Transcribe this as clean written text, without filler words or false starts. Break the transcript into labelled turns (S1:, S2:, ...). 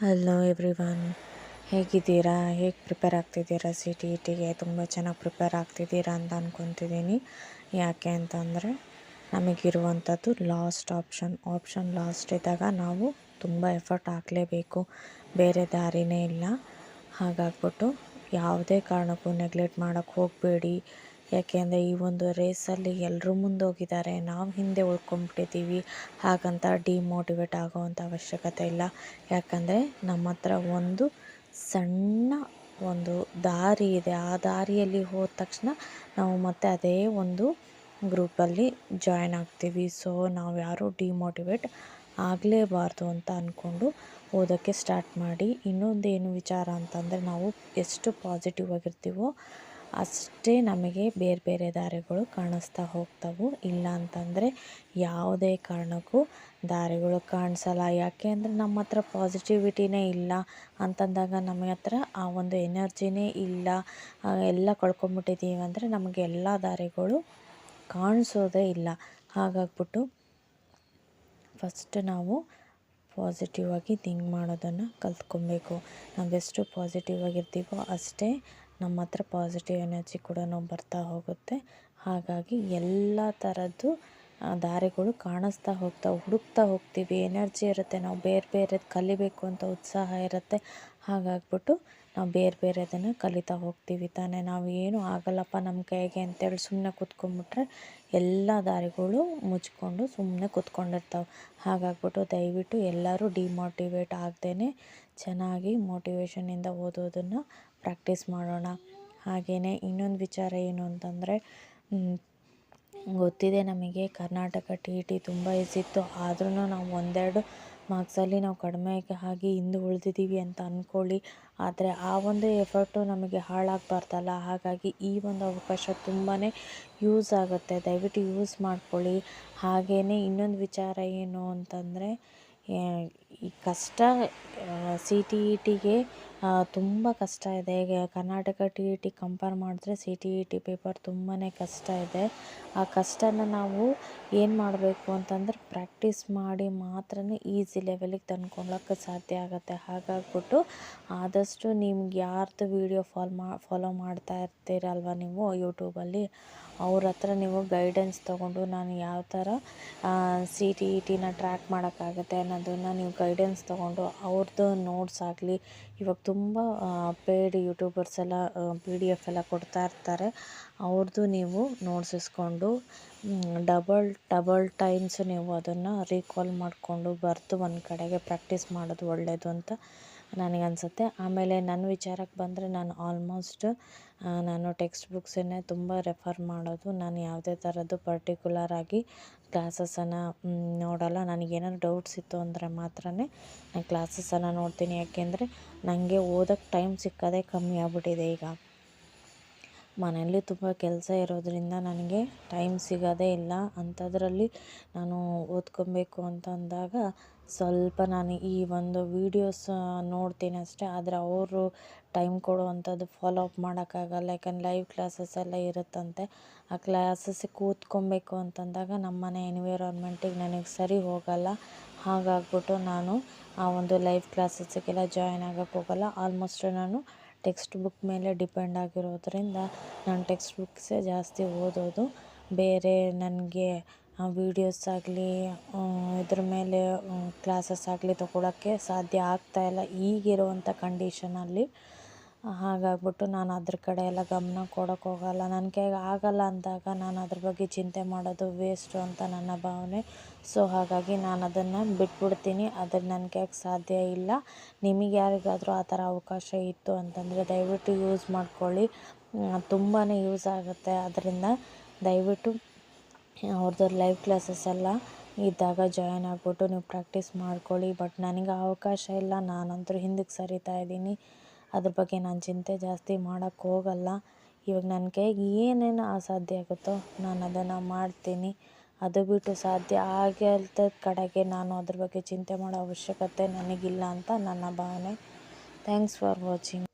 S1: Hello everyone, ಹೇಗಿದ್ದೀರಾ? ಹೇಗೆ prepare ಆಗ್ತಿದ್ದೀರಾ? CTETಗೆ ತುಂಬ ಚೆನ್ನಾಗಿ ಪ್ರಿಪೇರ್ ಆಗ್ತಿದ್ದೀರಾ ಅಂತ ಅಂದ್ಕೊತಿದ್ದೀನಿ. ಯಾಕೆ ಅಂತಂದರೆ ನಮಗಿರುವಂಥದ್ದು ಆಪ್ಷನ್ ಲಾಸ್ಟ್ ಇದ್ದಾಗ ನಾವು ತುಂಬ ಎಫರ್ಟ್ ಹಾಕಲೇಬೇಕು, ಬೇರೆ ದಾರಿನೇ ಇಲ್ಲ. ಹಾಗಾಗ್ಬಿಟ್ಟು ಯಾವುದೇ ಕಾರಣಕ್ಕೂ ನೆಗ್ಲೆಕ್ಟ್ ಮಾಡೋಕ್ಕೆ ಹೋಗಬೇಡಿ. ಯಾಕೆಂದರೆ ಈ ಒಂದು ರೇಸಲ್ಲಿ ಎಲ್ಲರೂ ಮುಂದೆ ಹೋಗಿದ್ದಾರೆ, ನಾವು ಹಿಂದೆ ಉಳ್ಕೊಂಡ್ಬಿಟ್ಟಿದ್ದೀವಿ. ಹಾಗಂತ ಡಿಮೋಟಿವೇಟ್ ಆಗೋವಂಥ ಅವಶ್ಯಕತೆ ಇಲ್ಲ. ಯಾಕಂದರೆ ನಮ್ಮ ಹತ್ರ ಒಂದು ಸಣ್ಣ ಒಂದು ದಾರಿ ಇದೆ. ಆ ದಾರಿಯಲ್ಲಿ ಹೋದ ತಕ್ಷಣ ನಾವು ಮತ್ತೆ ಅದೇ ಒಂದು ಗ್ರೂಪಲ್ಲಿ ಜಾಯ್ನ್ ಆಗ್ತೀವಿ. ಸೊ ನಾವು ಯಾರೂ ಡಿಮೋಟಿವೇಟ್ ಆಗಲೇಬಾರ್ದು ಅಂತ ಅಂದ್ಕೊಂಡು ಓದೋಕ್ಕೆ ಸ್ಟಾರ್ಟ್ ಮಾಡಿ. ಇನ್ನೊಂದೇನು ವಿಚಾರ ಅಂತಂದರೆ, ನಾವು ಎಷ್ಟು ಪಾಸಿಟಿವ್ ಆಗಿರ್ತೀವೋ ಅಷ್ಟೇ ನಮಗೆ ಬೇರೆ ಬೇರೆ ದಾರಿಗಳು ಕಾಣಿಸ್ತಾ ಹೋಗ್ತವೆ. ಇಲ್ಲ ಅಂತಂದರೆ ಯಾವುದೇ ಕಾರಣಕ್ಕೂ ದಾರಿಗಳು ಕಾಣಿಸಲ್ಲ. ಯಾಕೆ ಅಂದರೆ ನಮ್ಮ ಹತ್ರ ಪಾಸಿಟಿವಿಟಿನೇ ಇಲ್ಲ ಅಂತಂದಾಗ, ನಮ್ಮ ಹತ್ರ ಆ ಒಂದು ಎನರ್ಜಿನೇ ಇಲ್ಲ, ಎಲ್ಲ ಕಳ್ಕೊಂಬಿಟ್ಟಿದ್ದೀವಿ ಅಂದರೆ ನಮಗೆ ಎಲ್ಲ ದಾರಿಗಳು ಕಾಣಿಸೋದೇ ಇಲ್ಲ. ಹಾಗಾಗ್ಬಿಟ್ಟು ಫಸ್ಟ್ ನಾವು ಪಾಸಿಟಿವ್ ಆಗಿ ಥಿಂಕ್ ಮಾಡೋದನ್ನು ಕಲ್ತ್ಕೊಬೇಕು. ನಾವೆಷ್ಟು ಪಾಸಿಟಿವ್ ಆಗಿರ್ತೀವೋ ಅಷ್ಟೇ ನಮ್ಮ ಹತ್ರ ಪಾಸಿಟಿವ್ ಎನರ್ಜಿ ಕೂಡ ಬರ್ತಾ ಹೋಗುತ್ತೆ. ಹಾಗಾಗಿ ಎಲ್ಲ ಥರದ್ದು ದಾರಿಗಳು ಕಾಣಿಸ್ತಾ ಹುಡುಕ್ತಾ ಹೋಗ್ತೀವಿ. ಎನರ್ಜಿ ಇರುತ್ತೆ, ನಾವು ಬೇರೆ ಬೇರೆದು ಕಲಿಬೇಕು ಅಂತ ಉತ್ಸಾಹ ಇರುತ್ತೆ. ಹಾಗಾಗ್ಬಿಟ್ಟು ನಾವು ಬೇರೆ ಬೇರೆದನ್ನು ಕಲಿತಾ ಹೋಗ್ತೀವಿ ತಾನೇ. ನಾವು ಏನು ಆಗಲ್ಲಪ್ಪ ನಮ್ಮ ಕೈಗೆ ಅಂತೇಳಿ ಸುಮ್ಮನೆ ಕೂತ್ಕೊಂಡ್ಬಿಟ್ರೆ ಎಲ್ಲ ದಾರಿಗಳು ಮುಚ್ಕೊಂಡು ಸುಮ್ಮನೆ ಕೂತ್ಕೊಂಡಿರ್ತಾವೆ. ಹಾಗಾಗ್ಬಿಟ್ಟು ದಯವಿಟ್ಟು ಎಲ್ಲರೂ ಡಿಮೋಟಿವೇಟ್ ಆಗದೇ ಚೆನ್ನಾಗಿ ಮೋಟಿವೇಶನಿಂದ ಓದೋದನ್ನು ಪ್ರಾಕ್ಟೀಸ್ ಮಾಡೋಣ. ಹಾಗೆಯೇ ಇನ್ನೊಂದು ವಿಚಾರ ಏನು ಅಂತಂದರೆ, ಗೊತ್ತಿದೆ ನಮಗೆ ಕರ್ನಾಟಕ TET ತುಂಬ ಈಸಿತ್ತು, ಆದ್ರೂ ನಾವು ಒಂದೆರಡು ಮಾರ್ಕ್ಸಲ್ಲಿ ನಾವು ಕಡಿಮೆ ಆಗಿ ಹಿಂದೆ ಉಳಿದಿದ್ದೀವಿ ಅಂತ ಅಂದ್ಕೊಳ್ಳಿ. ಆದರೆ ಆ ಒಂದು ಎಫರ್ಟು ನಮಗೆ ಹಾಳಾಗಬಾರ್ದಲ್ಲ. ಹಾಗಾಗಿ ಈ ಒಂದು ಅವಕಾಶ ತುಂಬಾ ಯೂಸ್ ಆಗುತ್ತೆ, ದಯವಿಟ್ಟು ಯೂಸ್ ಮಾಡ್ಕೊಳ್ಳಿ. ಹಾಗೆಯೇ ಇನ್ನೊಂದು ವಿಚಾರ ಏನು ಅಂತಂದರೆ, ಈ ಕಷ್ಟ CTETಗೆ ತುಂಬ ಕಷ್ಟ ಇದೆ. ಕರ್ನಾಟಕ TET ಕಂಪೇರ್ ಮಾಡಿದ್ರೆ CTET ಪೇಪರ್ ತುಂಬಾ ಕಷ್ಟ ಇದೆ. ಆ ಕಷ್ಟನ ನಾವು ಏನು ಮಾಡಬೇಕು ಅಂತಂದರೆ ಪ್ರಾಕ್ಟೀಸ್ ಮಾಡಿ ಮಾತ್ರ ಈಸಿ ಲೆವೆಲಿಗೆ ತಂದ್ಕೊಳ್ಳೋಕ್ಕೆ ಸಾಧ್ಯ ಆಗುತ್ತೆ. ಹಾಗಾಗ್ಬಿಟ್ಟು ಆದಷ್ಟು ನಿಮ್ಗೆ ಯಾರ್ದು ವೀಡಿಯೋ ಫಾಲೋ ಮಾಡ್ತಾ ಇರ್ತೀರಲ್ವ ನೀವು ಯೂಟ್ಯೂಬಲ್ಲಿ, ಅವ್ರ ಹತ್ರ ನೀವು ಗೈಡೆನ್ಸ್ ತೊಗೊಂಡು ನಾನು ಯಾವ ಥರ CTETನ ಟ್ರ್ಯಾಕ್ ಮಾಡೋಕ್ಕಾಗುತ್ತೆ ಅನ್ನೋದನ್ನು ನೀವು ಗೈಡೆನ್ಸ್ ತೊಗೊಂಡು, ಅವ್ರದ್ದು ನೋಟ್ಸ್ ಆಗಲಿ, ಇವಾಗ ತುಂಬ ಪೇಯ್ಡ್ ಯೂಟ್ಯೂಬರ್ಸ್ ಎಲ್ಲ PDF ಎಲ್ಲ ಕೊಡ್ತಾ ಇರ್ತಾರೆ, ಅವ್ರದ್ದು ನೀವು ನೋಟ್ಸ್ ಇಸ್ಕೊಂಡು ಡಬಲ್ ಟೈಮ್ಸ್ ನೀವು ಅದನ್ನು ರೀಕಾಲ್ ಮಾಡಿಕೊಂಡು ಬರೆದು ಒಂದು ಕಡೆಗೆ ಪ್ರಾಕ್ಟೀಸ್ ಮಾಡೋದು ಒಳ್ಳೆಯದು ಅಂತ ನನಗನ್ಸುತ್ತೆ. ಆಮೇಲೆ ನನ್ನ ವಿಚಾರಕ್ಕೆ ಬಂದರೆ, ನಾನು ಆಲ್ಮೋಸ್ಟ್ ನಾನು ಟೆಕ್ಸ್ಟ್ ಬುಕ್ಸನ್ನೇ ತುಂಬ ರೆಫರ್ ಮಾಡೋದು. ನಾನು ಯಾವುದೇ ಥರದ್ದು ಪರ್ಟಿಕ್ಯುಲರ್ ಆಗಿ ಕ್ಲಾಸಸನ್ನು ನೋಡೋಲ್ಲ. ನನಗೇನಾದ್ರು ಡೌಟ್ಸ್ ಇತ್ತು ಅಂದರೆ ಮಾತ್ರ ನಾನು ಕ್ಲಾಸಸನ್ನು ನೋಡ್ತೀನಿ. ಯಾಕೆಂದರೆ ನನಗೆ ಓದೋಕ್ಕೆ ಟೈಮ್ ಸಿಕ್ಕೋದೇ ಕಮ್ಮಿ ಆಗ್ಬಿಟ್ಟಿದೆ. ಈಗ ಮನೆಯಲ್ಲಿ ತುಂಬ ಕೆಲಸ ಇರೋದರಿಂದ ನನಗೆ ಟೈಮ್ ಸಿಗೋದೇ ಇಲ್ಲ. ಅಂಥದ್ರಲ್ಲಿ ನಾನು ಓದ್ಕೊಬೇಕು ಅಂತಂದಾಗ ಸ್ವಲ್ಪ ನಾನು ಈ ಒಂದು ವೀಡಿಯೋಸ್ ನೋಡ್ತೀನಿ ಅಷ್ಟೇ. ಆದರೆ ಅವರು ಟೈಮ್ ಕೊಡುವಂಥದ್ದು ಫಾಲೋ ಅಪ್ ಮಾಡೋಕ್ಕಾಗಲ್ಲ. ಯಾಕಂದ್ರೆ ಲೈವ್ ಕ್ಲಾಸಸ್ ಎಲ್ಲ ಇರುತ್ತಂತೆ. ಆ ಕ್ಲಾಸಸ್ಸಿಗೆ ಕೂತ್ಕೊಬೇಕು ಅಂತಂದಾಗ ನಮ್ಮ ಮನೆ ಎನ್ವಿರಾನ್ಮೆಂಟಿಗೆ ನನಗೆ ಸರಿ ಹೋಗಲ್ಲ. ಹಾಗಾಗ್ಬಿಟ್ಟು ನಾನು ಆ ಒಂದು ಲೈವ್ ಕ್ಲಾಸಸ್ಸಿಗೆಲ್ಲ ಜಾಯ್ನ್ ಆಗೋಕ್ಕೆ ಹೋಗಲ್ಲ. ಆಲ್ಮೋಸ್ಟ್ ನಾನು ಟೆಕ್ಸ್ಟ್ ಬುಕ್ ಮೇಲೆ ಡಿಪೆಂಡ್ ಆಗಿರೋದ್ರಿಂದ ನಾನು ಟೆಕ್ಸ್ಟ್ ಬುಕ್ಸೇ ಜಾಸ್ತಿ ಓದೋದು. ಬೇರೆ ನನಗೆ ವೀಡಿಯೋಸ್ ಆಗಲಿ ಇದ್ರ ಮೇಲೆ ಕ್ಲಾಸಸ್ ಆಗಲಿ ತೊಗೊಳಕ್ಕೆ ಸಾಧ್ಯ ಆಗ್ತಾಯಿಲ್ಲ ಈಗಿರುವಂಥ ಕಂಡೀಷನಲ್ಲಿ. ಹಾಗಾಗ್ಬಿಟ್ಟು ನಾನು ಅದ್ರ ಕಡೆ ಎಲ್ಲ ಗಮನ ಕೊಡೋಕ್ಕೆ ಹೋಗಲ್ಲ. ನನ್ನ ಕೈಗೆ ಆಗಲ್ಲ ಅಂದಾಗ ನಾನು ಅದ್ರ ಬಗ್ಗೆ ಚಿಂತೆ ಮಾಡೋದು ವೇಸ್ಟು ಅಂತ ನನ್ನ ಭಾವನೆ. ಸೊ ಹಾಗಾಗಿ ನಾನು ಅದನ್ನು ಬಿಟ್ಬಿಡ್ತೀನಿ. ಅದು ನನ್ನ ಕೈಗೆ ಸಾಧ್ಯ ಇಲ್ಲ. ನಿಮಗೆ ಯಾರಿಗಾದರೂ ಆ ಥರ ಅವಕಾಶ ಇತ್ತು ಅಂತಂದರೆ ದಯವಿಟ್ಟು ಯೂಸ್ ಮಾಡ್ಕೊಳ್ಳಿ, ತುಂಬಾ ಯೂಸ್ ಆಗುತ್ತೆ. ಅದರಿಂದ ದಯವಿಟ್ಟು ಅವ್ರದ್ದು ಲೈವ್ ಕ್ಲಾಸಸ್ ಎಲ್ಲ ಇದ್ದಾಗ ಜಾಯ್ನ್ ಆಗಿಬಿಟ್ಟು ನೀವು ಪ್ರಾಕ್ಟೀಸ್ ಮಾಡ್ಕೊಳ್ಳಿ. ಬಟ್ ನನಗೆ ಅವಕಾಶ ಇಲ್ಲ, ನಾನಂತೂ ಹಿಂದಕ್ಕೆ ಸರಿತಾ ಇದ್ದೀನಿ. ಅದ್ರ ಬಗ್ಗೆ ನಾನು ಚಿಂತೆ ಜಾಸ್ತಿ ಮಾಡೋಕ್ಕೆ ಹೋಗಲ್ಲ. ಇವಾಗ ನನ್ನ ಕೈಗೆ ಏನೇನು ಅಸಾಧ್ಯ ಆಗುತ್ತೋ ನಾನು ಅದನ್ನು ಮಾಡ್ತೀನಿ. ಅದು ಬಿಟ್ಟು ಸಾಧ್ಯ ಆಗದ ಕಡೆಗೆ ನಾನು ಅದ್ರ ಬಗ್ಗೆ ಚಿಂತೆ ಮಾಡೋ ಅವಶ್ಯಕತೆ ನನಗಿಲ್ಲ ಅಂತ ನನ್ನ ಭಾವನೆ. Thanks for watching.